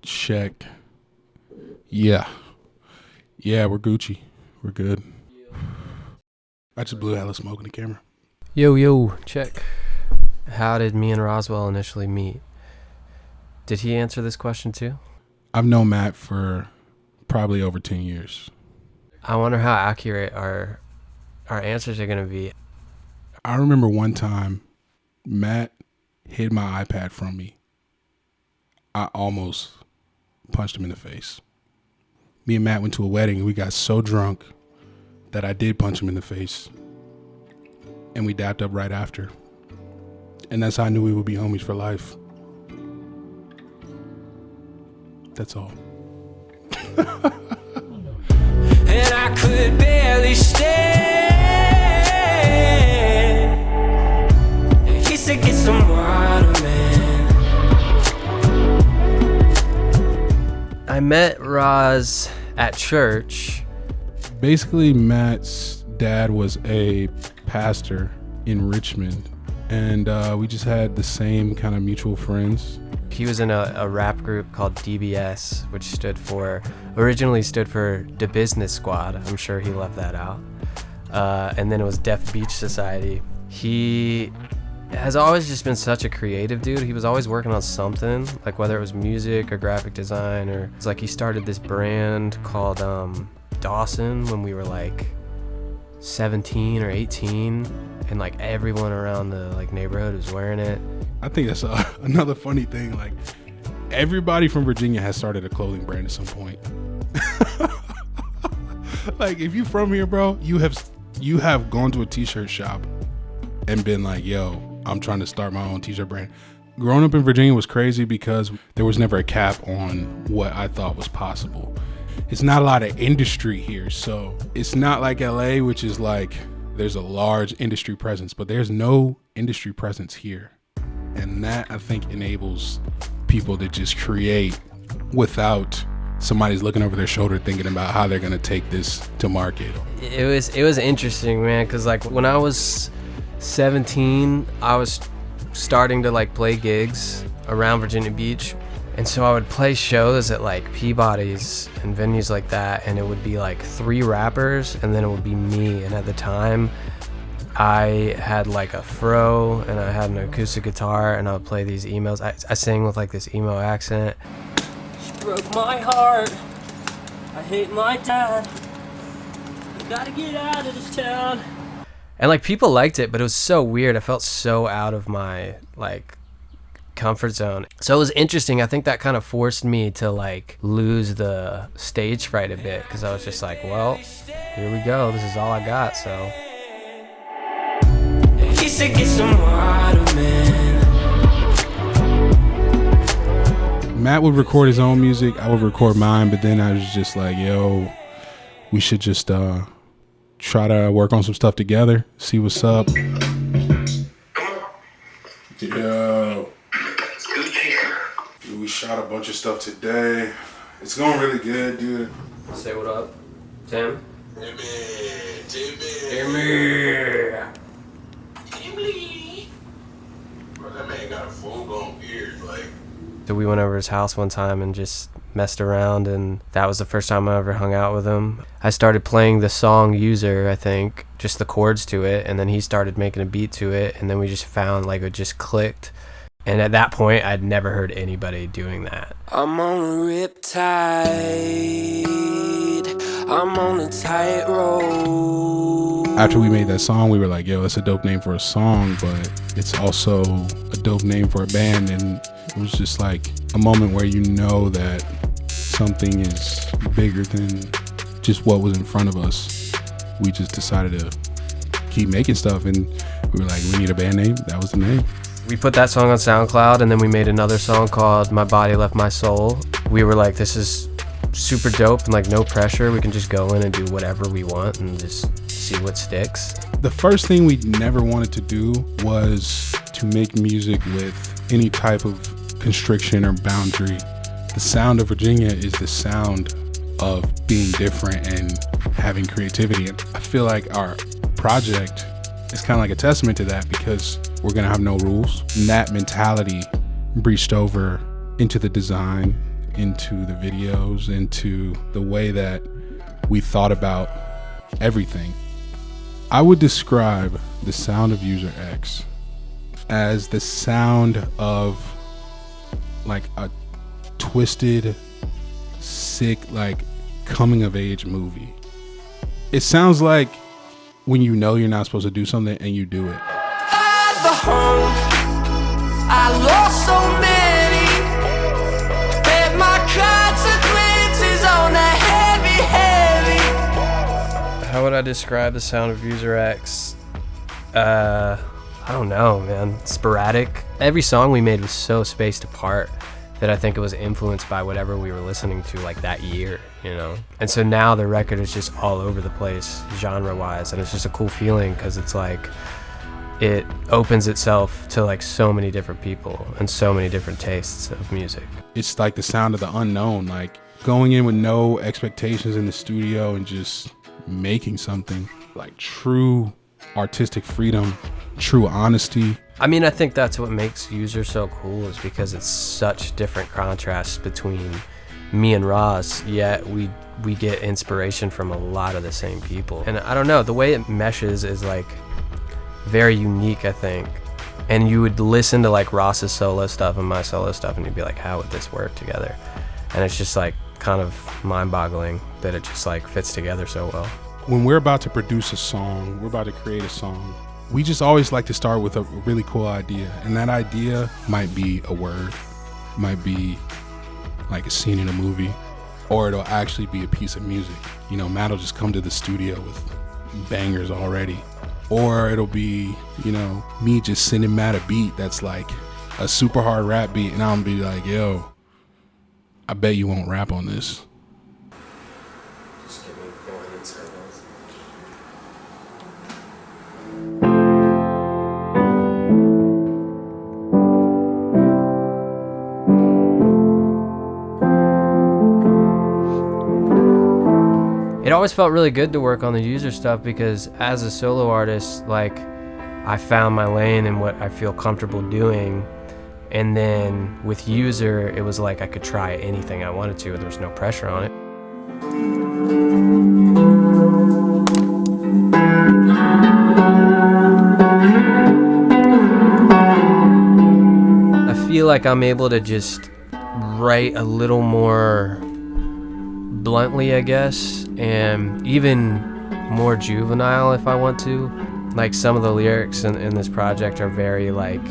Check. Yeah. Yeah, we're Gucci. We're good. I just blew hella smoke in the camera. Yo, check. How did me and Rozwell initially meet? Did he answer this question too? I've known Matt for probably over 10 years. I wonder how accurate our answers are going to be. I remember one time Matt hid my iPad from me. I almost punched him in the face. Me and Matt went to a wedding and we got so drunk that I did punch him in the face. And we dapped up right after. And that's how I knew we would be homies for life. That's all. And I could barely stand. He said, get some water, man. I met Roz at church. Basically, Matt's dad was a pastor in Richmond. And we just had the same kind of mutual friends. He was in a rap group called DBS, which originally stood for The Business Squad. I'm sure he left that out. And then it was Deaf Beach Society. He has always just been such a creative dude. He was always working on something, like whether it was music or graphic design, or it's like he started this brand called Dawson when we were like 17 or 18, and like everyone around the like neighborhood was wearing it. I think that's another funny thing. Like, everybody from Virginia has started a clothing brand at some point. Like, if you from here, bro, you have gone to a t-shirt shop and been like, yo, I'm trying to start my own t-shirt brand. Growing up in Virginia was crazy because there was never a cap on what I thought was possible. It's not a lot of industry here, so it's not like LA, which is like there's a large industry presence, but there's no industry presence here. And that, I think, enables people to just create without somebody's looking over their shoulder thinking about how they're gonna take this to market. It was interesting, man, because like when I was 17, I was starting to like play gigs around Virginia Beach. And so I would play shows at like Peabody's and venues like that, and it would be like 3 rappers, and then it would be me. And at the time, I had like a fro, and I had an acoustic guitar, and I would play these emos. I sang with like this emo accent. She broke my heart. I hate my dad. You gotta get out of this town. And like people liked it, but it was so weird. I felt so out of my like comfort zone. So it was interesting. I think that kind of forced me to like lose the stage fright a bit, because I was just like, well, here we go. This is all I got. So He said, get some water, man. Matt would record his own music, I would record mine, but then I was just like, yo, we should just try to work on some stuff together, see what's up. Yo. Dude, we shot a bunch of stuff today. It's going really good, dude. say what up, Tim. Timmy. Bro, that man got a full-blown beard, like. So we went over his house one time and just messed around, and that was the first time I ever hung out with him. I started playing the song User, I think, just the chords to it, and then he started making a beat to it, and then we just found like it just clicked. And at that point, I'd never heard anybody doing that. I'm on a riptide. I'm on a tightrope. After we made that song, we were like, yo, that's a dope name for a song, but it's also a dope name for a band. And it was just like a moment where you know that something is bigger than just what was in front of us. We just decided to keep making stuff, and we were like, we need a band name. That was the name. We put that song on SoundCloud, and then we made another song called My Body Left My Soul. We were like, this is super dope and like no pressure. We can just go in and do whatever we want and just see what sticks. The first thing we never wanted to do was to make music with any type of constriction or boundary. The sound of Virginia is the sound of being different and having creativity. And I feel like our project is kind of like a testament to that, because we're gonna have no rules. And that mentality breached over into the design into the videos, into the way that we thought about everything. I would describe the sound of USERx as the sound of like a twisted, sick, like coming of age movie. It sounds like when you know you're not supposed to do something and you do it. At the home, I lost so many, bet my consequences on a heavy, heavy. How would I describe the sound of USERx? I don't know, man. Sporadic. Every song we made was so spaced apart that I think it was influenced by whatever we were listening to like that year, you know? And so now the record is just all over the place genre-wise, and it's just a cool feeling because it's like it opens itself to like so many different people and so many different tastes of music. It's like the sound of the unknown, like going in with no expectations in the studio and just making something, like true artistic freedom, true honesty. I mean, I think that's what makes User so cool, is because it's such different contrasts between me and Ross, yet we get inspiration from a lot of the same people. And I don't know, the way it meshes is like very unique, I think. And you would listen to like Ross's solo stuff and my solo stuff and you'd be like, how would this work together? And it's just like kind of mind-boggling that it just like fits together so well. When we're about to produce a song, we're about to create a song, we just always like to start with a really cool idea. And that idea might be a word, might be like a scene in a movie, or it'll actually be a piece of music. You know, Matt will just come to the studio with bangers already. Or it'll be, you know, me just sending Matt a beat that's like a super hard rap beat, and I'll be like, yo, I bet you won't rap on this. Just get me going in circles. It always felt really good to work on the User stuff because as a solo artist, like I found my lane and what I feel comfortable doing. And then with User, it was like I could try anything I wanted to. There was no pressure on it. I feel like I'm able to just write a little more bluntly, I guess, and even more juvenile if I want to. Like some of the lyrics in this project are very like,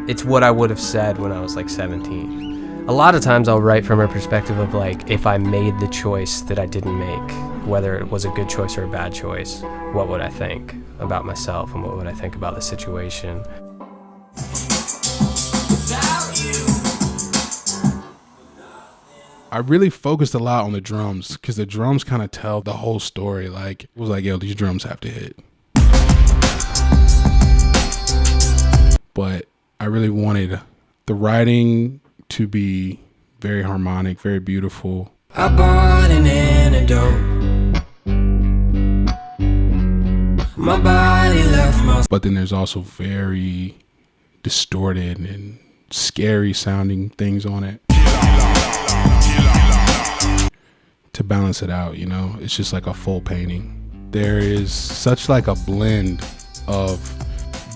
it's what I would have said when I was like 17. A lot of times I'll write from a perspective of like, if I made the choice that I didn't make, whether it was a good choice or a bad choice, what would I think about myself and what would I think about the situation? I really focused a lot on the drums because the drums kind of tell the whole story. Like, it was like, yo, these drums have to hit. But I really wanted the writing to be very harmonic, very beautiful. I bought an antidote. My body left my... But then there's also very distorted and scary sounding things on it. To balance it out, you know, it's just like a full painting. There is such like a blend of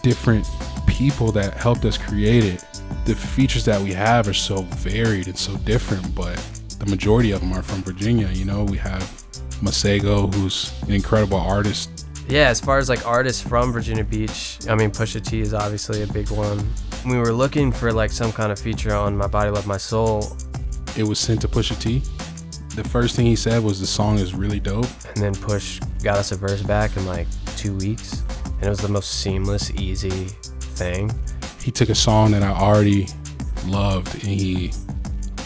different people that helped us create it. The features that we have are so varied and so different, but the majority of them are from Virginia. You know, we have Masego, who's an incredible artist. Yeah, as far as like artists from Virginia Beach, I mean, Pusha T is obviously a big one. We were looking for like some kind of feature on My Body Love My Soul. It was sent to Pusha T. The first thing he said was the song is really dope. And then Push got us a verse back in like 2 weeks. And it was the most seamless, easy thing. He took a song that I already loved and he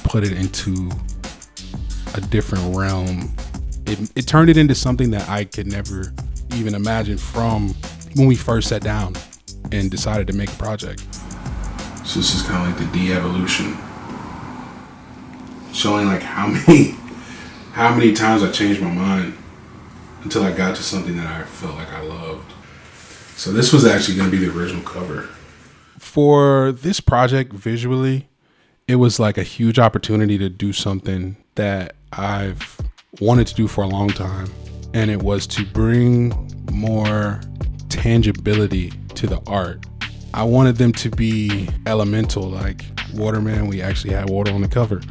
put it into a different realm. It turned it into something that I could never even imagine from when we first sat down and decided to make a project. So this is kind of like the de-evolution. Showing like how many times I changed my mind until I got to something that I felt like I loved. So this was actually going to be the original cover. For this project visually, it was like a huge opportunity to do something that I've wanted to do for a long time. And it was to bring more tangibility to the art. I wanted them to be elemental, like Waterman. We actually had water on the cover.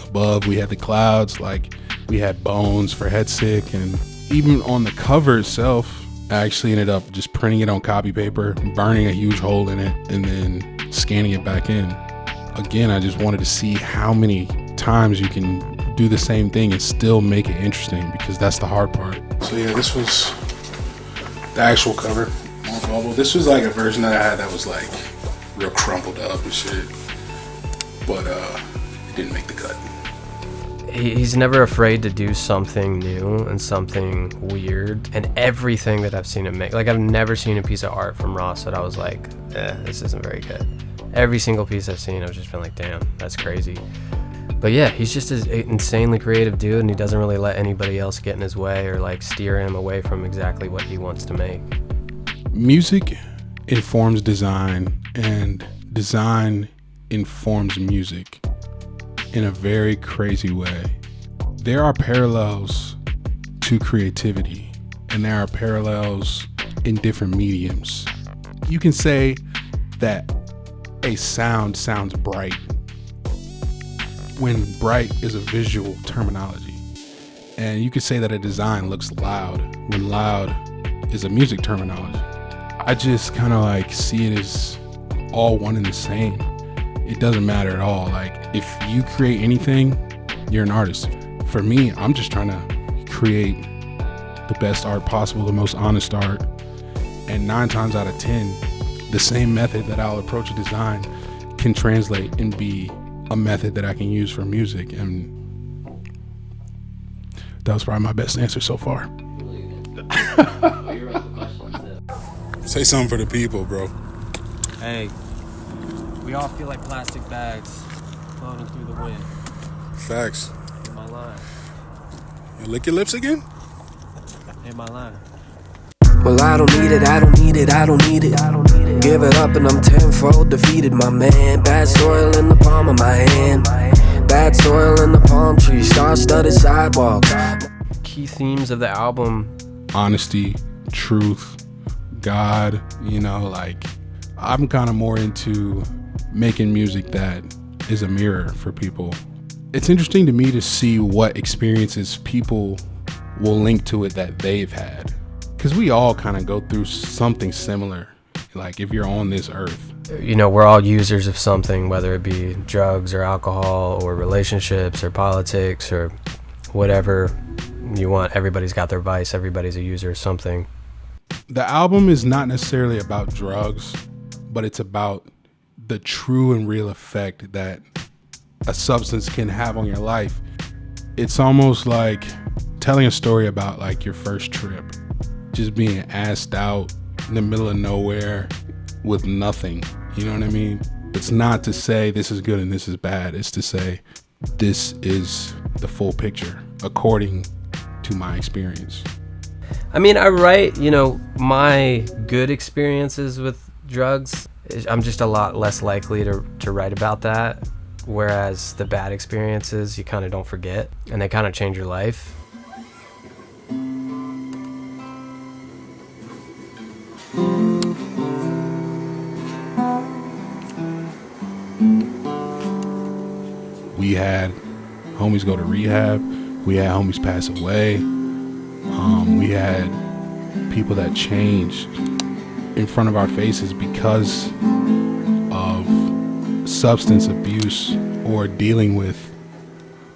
Above, we had the clouds, like we had bones for Headsick. And even on the cover itself, I actually ended up just printing it on copy paper, burning a huge hole in it, and then scanning it back in. Again, I just wanted to see how many times you can do the same thing and still make it interesting, because that's the hard part. So yeah, this was the actual cover. This was like a version that I had that was like real crumpled up and shit, but it didn't make the cut. He's never afraid to do something new and something weird, and everything that I've seen him make, like I've never seen a piece of art from Ross that I was like, this isn't very good. Every single piece I've seen, I've just been like, damn, that's crazy. But yeah, he's just an insanely creative dude, and he doesn't really let anybody else get in his way or like steer him away from exactly what he wants to make. Music informs design, and design informs music in a very crazy way. There are parallels to creativity, and there are parallels in different mediums. You can say that a sound sounds bright when bright is a visual terminology. And you could say that a design looks loud when loud is a music terminology. I just kind of like see it as all one and the same. It doesn't matter at all. Like if you create anything, you're an artist. For me, I'm just trying to create the best art possible, the most honest art. And 9 times out of 10, the same method that I'll approach a design can translate and be a method that I can use for music. And that was probably my best answer so far. Say something for the people, bro. Hey, we all feel like plastic bags floating through the wind. Facts. In my line. You lick your lips again? In my line. Well, I don't need it, I don't need it, I don't need it. Give it up and I'm tenfold defeated, my man. Bad soil in the palm of my hand. Bad soil in the palm tree, star-studded sidewalks. Key themes of the album: honesty, truth, God, you know, like I'm kind of more into making music that is a mirror for people. It's interesting to me to see what experiences people will link to it that they've had, because we all kind of go through something similar. Like if you're on this earth, you know, we're all users of something, whether it be drugs or alcohol or relationships or politics or whatever you want. Everybody's got their vice. Everybody's a user of something. The album is not necessarily about drugs, but it's about the true and real effect that a substance can have on your life. It's almost like telling a story about like your first trip, just being assed out in the middle of nowhere with nothing. You know what I mean? It's not to say this is good and this is bad. It's to say this is the full picture according to my experience. I mean, I write, you know, my good experiences with drugs. I'm just a lot less likely to write about that. Whereas the bad experiences, you kind of don't forget, and they kind of change your life. We had homies go to rehab. We had homies pass away. We had people that changed in front of our faces because of substance abuse or dealing with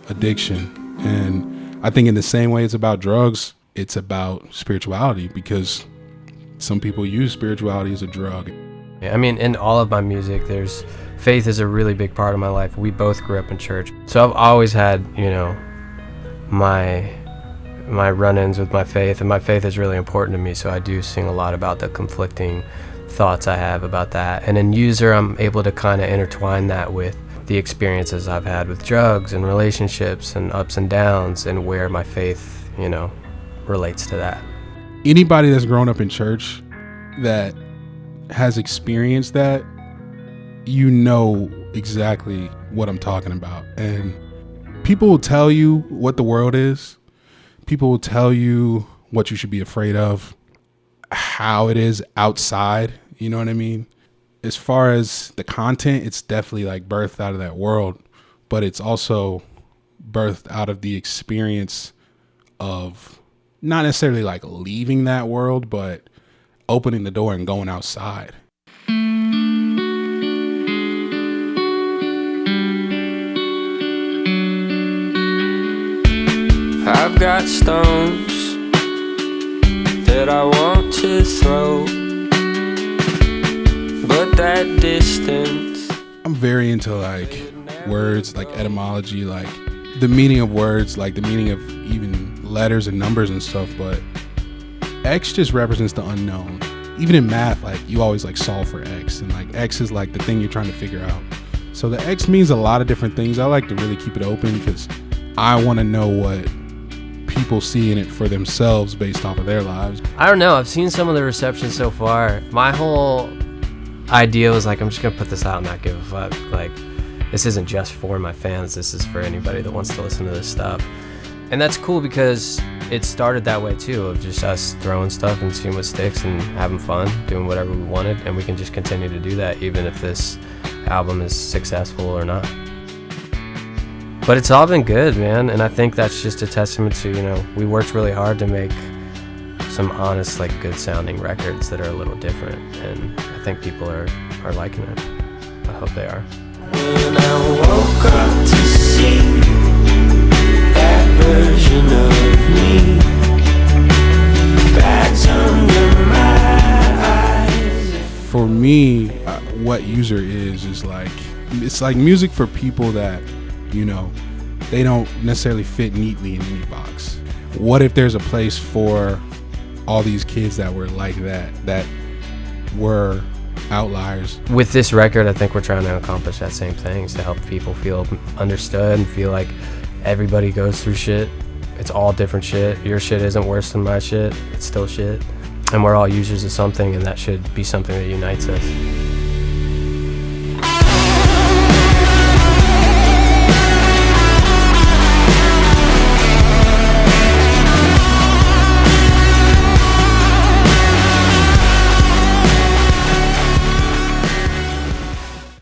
addiction. And I think in the same way it's about drugs, it's about spirituality, because some people use spirituality as a drug. I mean, in all of my music, there's faith is a really big part of my life. We both grew up in church. So I've always had, you know, my run-ins with my faith, and my faith is really important to me. So I do sing a lot about the conflicting thoughts I have about that. And in User, I'm able to kind of intertwine that with the experiences I've had with drugs and relationships and ups and downs, and where my faith, you know, relates to that. Anybody that's grown up in church that has experienced that, you know exactly what I'm talking about. And people will tell you what the world is. People will tell you what you should be afraid of, how it is outside. You know what I mean? As far as the content, it's definitely like birthed out of that world, but it's also birthed out of the experience of not necessarily like leaving that world, but opening the door and going outside. I've got stones that I want to throw, but that distance. I'm very into like words, like etymology, like the meaning of words, like the meaning of even letters and numbers and stuff. But X just represents the unknown. Even in math, like you always like solve for X, and like X is like the thing you're trying to figure out. So the X means a lot of different things. I like to really keep it open because I want to know what people see in it for themselves based off of their lives. I don't know. I've seen some of the reception so far. My whole idea was like, I'm just gonna put this out and not give a fuck. Like, this isn't just for my fans. This is for anybody that wants to listen to this stuff. And that's cool because it started that way too, of just us throwing stuff and seeing what sticks and having fun, doing whatever we wanted, and we can just continue to do that even if this album is successful or not. But it's all been good, man, and I think that's just a testament to, you know, we worked really hard to make some honest, like, good sounding records that are a little different, and I think people are liking it. I hope they are. When I woke up to see that version of me, bags under my eyes. For me, what User is like, it's like music for people that, you know, they don't necessarily fit neatly in any box. What if there's a place for all these kids that were like that were outliers? With this record, I think we're trying to accomplish that same thing, is to help people feel understood and feel like everybody goes through shit. It's all different shit. Your shit isn't worse than my shit. It's still shit. And we're all users of something, and that should be something that unites us.